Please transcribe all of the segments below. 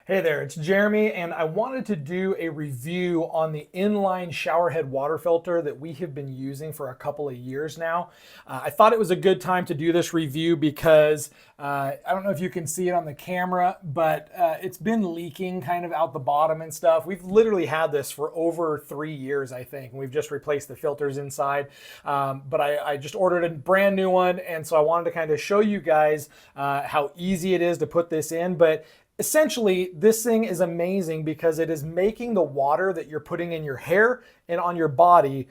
Hey there, it's Jeremy, and I wanted to do a review on the inline showerhead water filter that we have been using for a couple of years now. I thought it was a good time to do this review because I don't know if you can see it on the camera, but it's been leaking kind of out the bottom and stuff. We've literally had this for over 3 years, I think, and we've just replaced the filters inside. But I just ordered a brand new one, and so I wanted to kind of show you guys how easy it is to put this in. But essentially, this thing is amazing because it is making the water that you're putting in your hair and on your body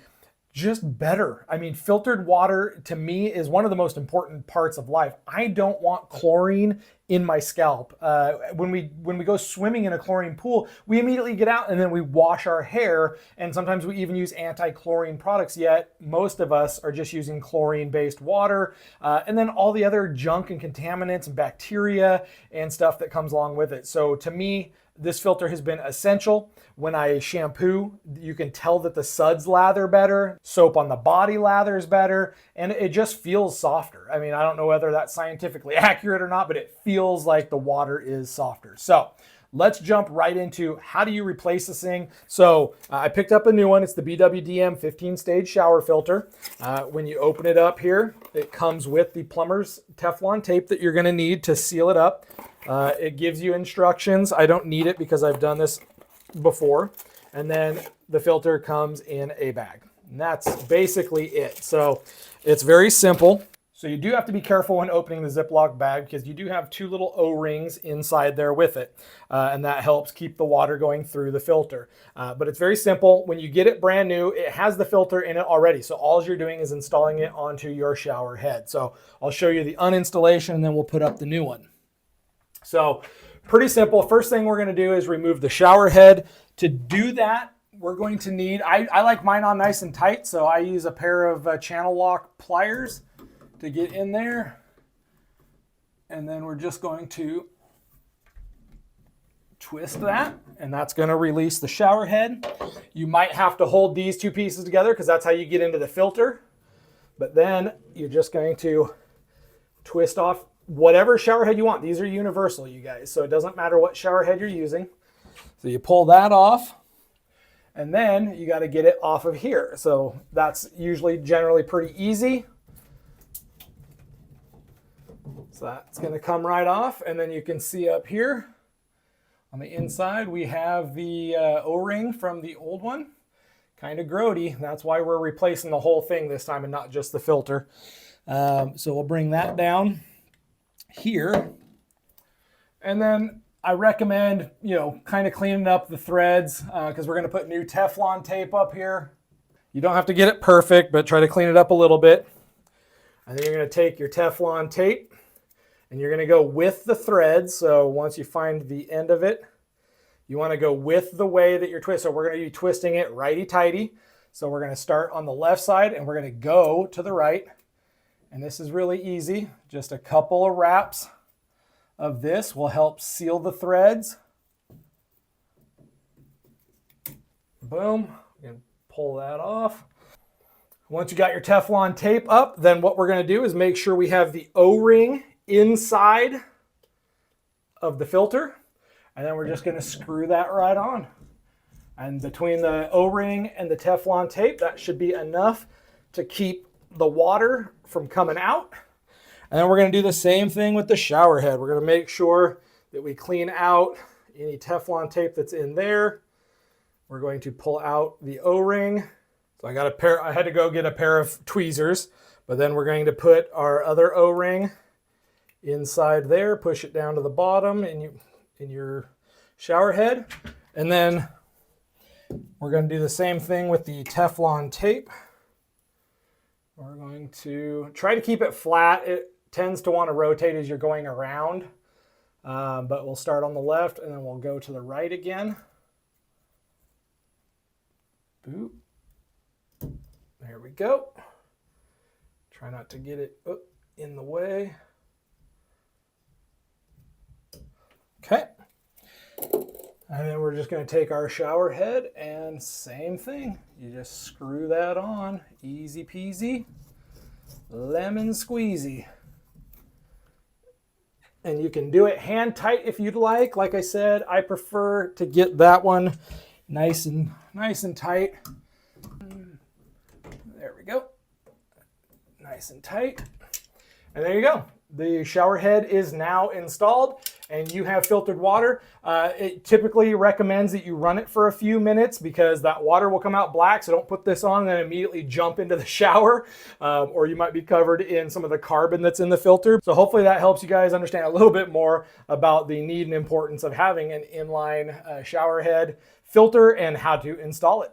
just better. I mean, filtered water to me is one of the most important parts of life. I don't want chlorine in my scalp. When we go swimming in a chlorine pool, we immediately get out and then we wash our hair, and sometimes we even use anti-chlorine products, yet most of us are just using chlorine-based water, and then all the other junk and contaminants and bacteria and stuff that comes along with it. So to me, this filter has been essential. When I shampoo, you can tell that the suds lather better, soap on the body lathers better, and it just feels softer. I mean, I don't know whether that's scientifically accurate or not, but it feels like the water is softer. So let's jump right into how do you replace this thing. So I picked up a new one. It's the BWDM 15-stage shower filter. When you open it up here, it comes with the plumber's Teflon tape that you're gonna need to seal it up. It gives you instructions. I don't need it because I've done this before. And then the filter comes in a bag. And that's basically it. So it's very simple. So you do have to be careful when opening the Ziploc bag because you do have two little O-rings inside there with it. And that helps keep the water going through the filter. But it's very simple. When you get it brand new, it has the filter in it already. So all you're doing is installing it onto your shower head. So I'll show you the uninstallation and then we'll put up the new one. So pretty simple. First thing we're going to do is remove the shower head. To do that, we're going to need, I like mine on nice and tight, so I use a pair of channel lock pliers to get in there. And then we're just going to twist that, and that's going to release the shower head. You might have to hold these two pieces together because that's how you get into the filter. But then you're just going to twist off whatever shower head you want. These are universal, you guys, so it doesn't matter what shower head you're using. So you pull that off, and then you got to get it off of here. So that's usually generally pretty easy. So that's going to come right off, and then you can see up here on the inside we have the O-ring from the old one. Kind of grody. That's why we're replacing the whole thing this time and not just the filter. So we'll bring that down here, and then I recommend, kind of cleaning up the threads because we're going to put new Teflon tape up here. You don't have to get it perfect, but try to clean it up a little bit. And then you're going to take your Teflon tape and you're going to go with the threads. So once you find the end of it, you want to go with the way that you're twisting. So we're going to be twisting it righty-tighty. So we're going to start on the left side and we're going to go to the right. And this is really easy. Just a couple of wraps of this will help seal the threads. Boom. You can pull that off. Once you got your Teflon tape up, then what we're going to do is make sure we have the O-ring inside of the filter. And then we're just going to screw that right on. And between the O-ring and the Teflon tape, that should be enough to keep the water from coming out. And then we're going to do the same thing with the shower head. We're going to make sure that we clean out any Teflon tape that's in there. We're going to pull out the O-ring. So I had to go get a pair of tweezers, but then we're going to put our other O-ring inside there, push it down to the bottom in your shower head. And then we're going to do the same thing with the Teflon tape. We're going to try to keep it flat. It tends to want to rotate as you're going around, but we'll start on the left and then we'll go to the right again. Boop. There we go. Try not to get it in the way. Okay. And then we're just going to take our shower head and same thing. You just screw that on. Easy peasy. Lemon squeezy. And you can do it hand tight if you'd like. Like I said, I prefer to get that one nice and tight. There we go. Nice and tight. And there you go. The shower head is now installed and you have filtered water. It typically recommends that you run it for a few minutes because that water will come out black. So don't put this on and then immediately jump into the shower or you might be covered in some of the carbon that's in the filter. So hopefully that helps you guys understand a little bit more about the need and importance of having an inline shower head filter and how to install it.